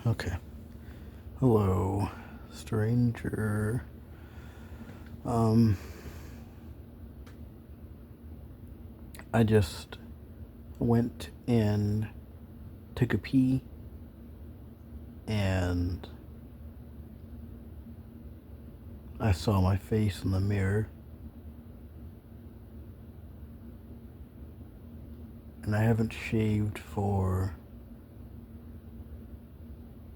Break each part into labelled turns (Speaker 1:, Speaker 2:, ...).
Speaker 1: Okay. Hello, stranger. Um, I just went and took a pee, and I saw my face in the mirror, and I haven't shaved for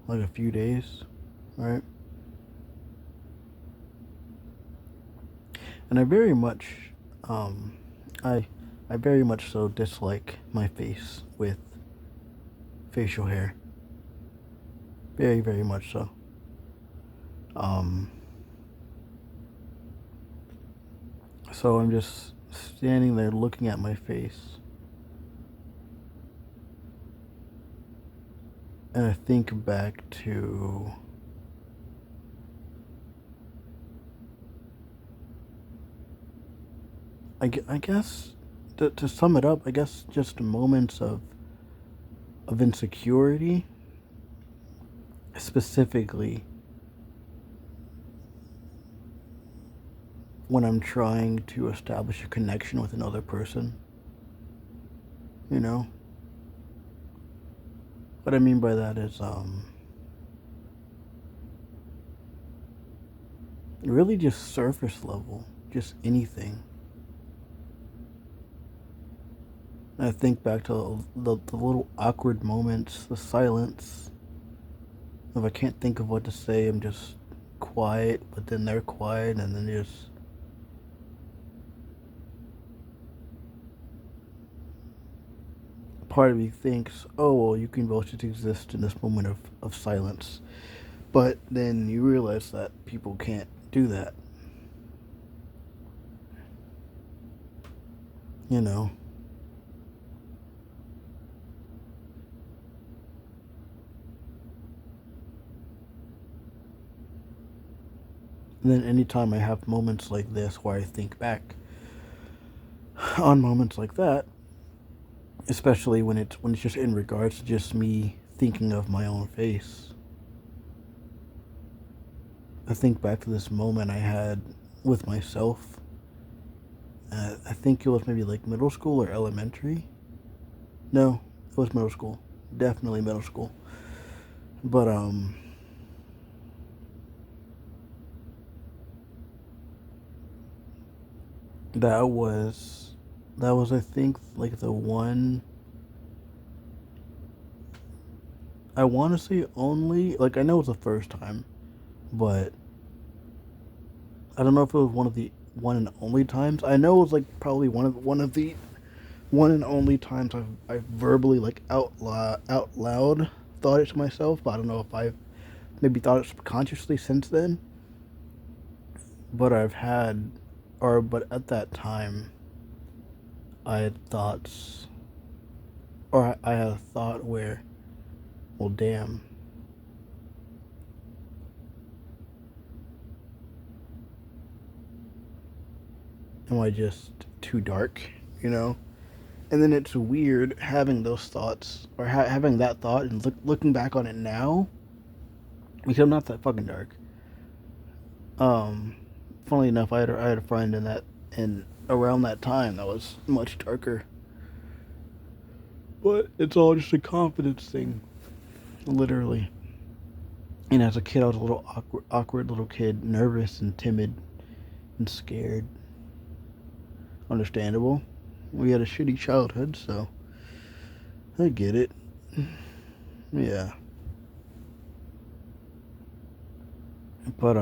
Speaker 1: like a few days, right? And I very much, um, I, I very much so dislike my face with facial hair. Very, very much so. Um, so I'm just standing there looking at my face, and I think back to I guess to sum it up, I guess just moments of insecurity, specifically when I'm trying to establish a connection with another person. You know, what I mean by that is really just surface level, just anything. And I think back to the little awkward moments, the silence. If I can't think of what to say, I'm just quiet, but then they're quiet, and then just part of me thinks, oh, well, you can both just exist in this moment of silence. But then you realize that people can't do that, you know? And then anytime I have moments like this where I think back on moments like that, especially when it's just in regards to just me thinking of my own face, I think back to this moment I had with myself. I think it was maybe like middle school or elementary. No, it was middle school. Definitely middle school. But that was that was I think like the one I want to say only, like I know it was the first time, but I don't know if it was one of the one and only times. I know it was like probably one of the one and only times I've verbally like out loud thought it to myself, but I don't know if I've maybe thought it subconsciously since then. But I've had, or but at that time, I had thoughts, or I had a thought where, well, damn, am I just too dark, you know? And then it's weird having those thoughts, or having that thought, and looking back on it now, because I'm not that fucking dark. Um, Funnily enough, I had a friend in that, and around that time that was much darker. But it's all just a confidence thing, literally. And as a kid, I was a little awkward little kid, nervous and timid and scared. Understandable. We had a shitty childhood, so I get it. Yeah, but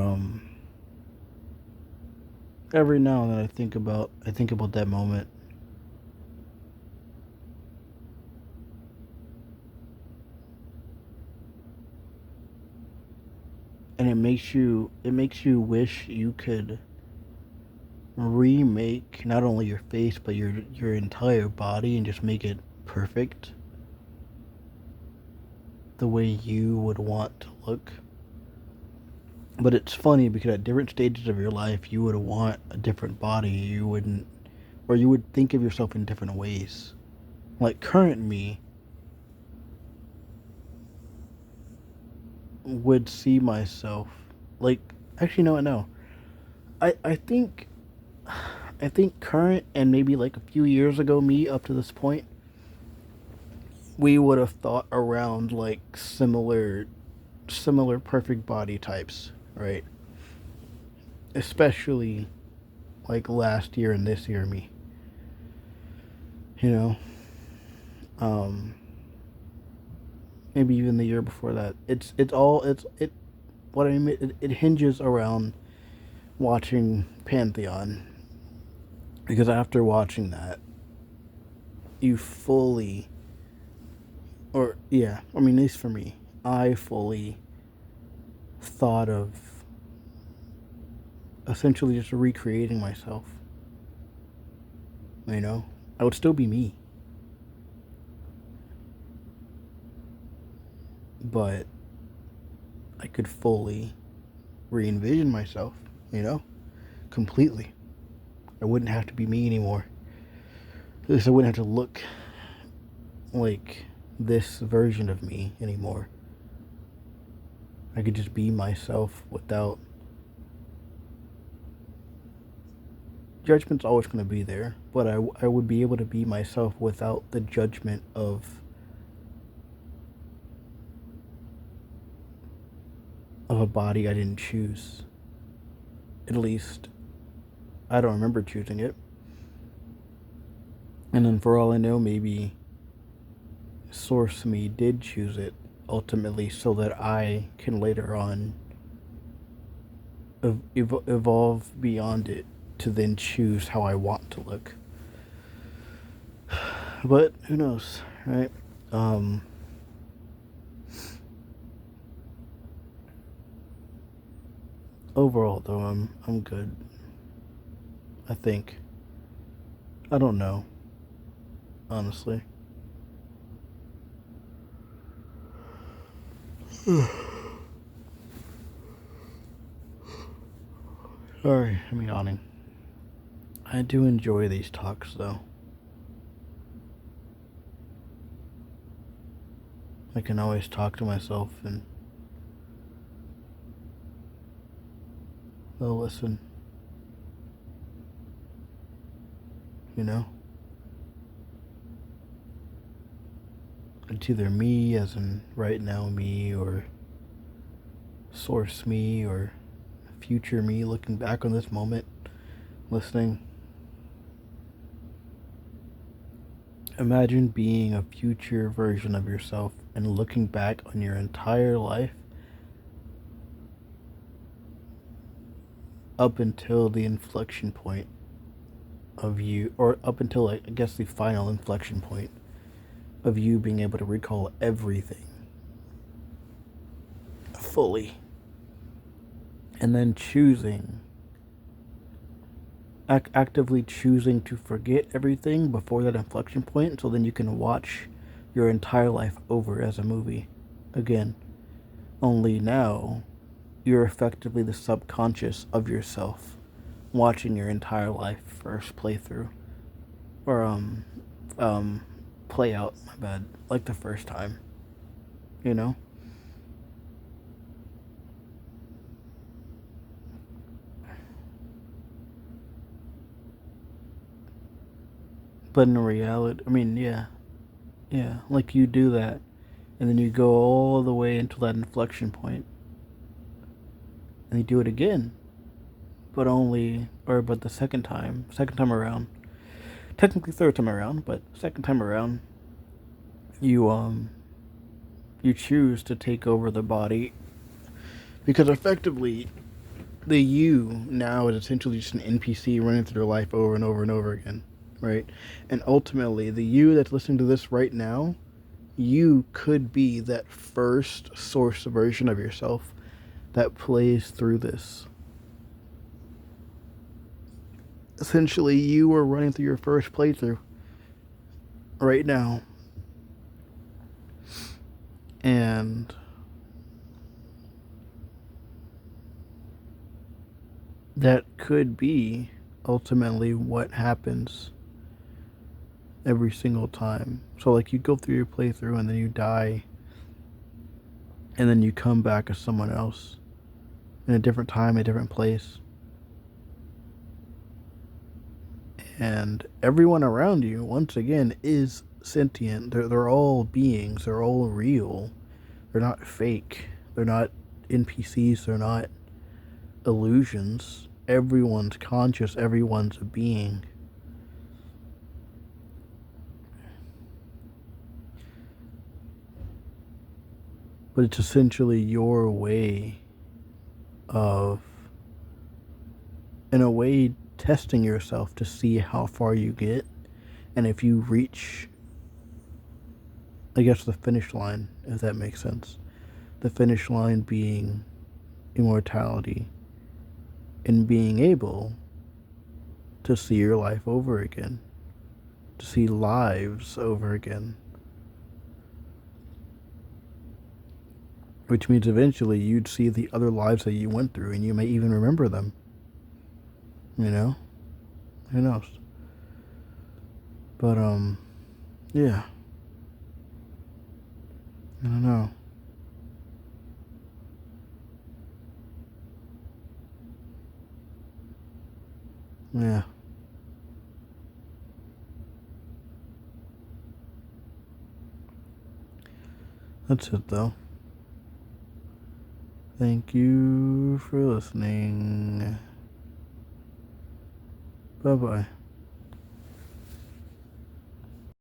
Speaker 1: every now and then I think about that moment, and it makes you wish you could remake not only your face but your entire body and just make it perfect the way you would want to look. But it's funny because at different stages of your life, you would want a different body. You wouldn't, or you would think of yourself in different ways. Like current me, would see myself like actually no. I think current and maybe like a few years ago me up to this point, we would have thought around like similar perfect body types, right? Especially like last year and this year me. You know? Um Maybe even the year before that. It's all it what I mean it hinges around watching Pantheon, because after watching that, you fully, or yeah, I mean, at least for me, I fully thought of essentially just recreating myself. You know, I would still be me, but I could fully re-envision myself. You know, completely. I wouldn't have to be me anymore. At least I wouldn't have to look like this version of me anymore. I could just be myself without judgment's always going to be there, but I would be able to be myself without the judgment of a body I didn't choose. At least I don't remember choosing it. And then for all I know, maybe Source Me did choose it ultimately so that I can later on evolve beyond it to then choose how I want to look. But who knows, right? Um, Overall, though, I'm good. I think. I don't know, honestly. Sorry, I'm yawning. I do enjoy these talks, though. I can always talk to myself and they'll listen, you know? It's either me, as in right now me, or source me, or future me looking back on this moment, listening. Imagine being a future version of yourself and looking back on your entire life up until the inflection point of you, or up until, like, I guess, the final inflection point of you being able to recall everything fully, and then actively choosing to forget everything before that inflection point, so then you can watch your entire life over as a movie again. Only now, you're effectively the subconscious of yourself watching your entire life first playthrough. Or, um, play out, my bad, like the first time, you know? But in reality, I mean, yeah, like you do that, and then you go all the way into that inflection point, and you do it again, but the second time around, technically third time around, but second time around, you you choose to take over the body, because effectively the you now is essentially just an NPC running through their life over and over and over again, right? And ultimately, the you that's listening to this right now, you could be that first source version of yourself that plays through this. Essentially, you are running through your first playthrough right now. And that could be ultimately what happens every single time. So, like, you go through your playthrough and then you die, and then you come back as someone else in a different time, a different place. And everyone around you, once again, is sentient. They're all beings. They're all real. They're not fake. They're not NPCs. They're not illusions. Everyone's conscious. Everyone's a being. But it's essentially your way of, in a way, testing yourself to see how far you get. And if you reach, I guess, the finish line, if that makes sense. The finish line being immortality and being able to see your life over again, to see lives over again. Which means eventually you'd see the other lives that you went through and you may even remember them. You know? Who knows? But, yeah. I don't know. Yeah. That's it, though. Thank you for listening. Bye bye.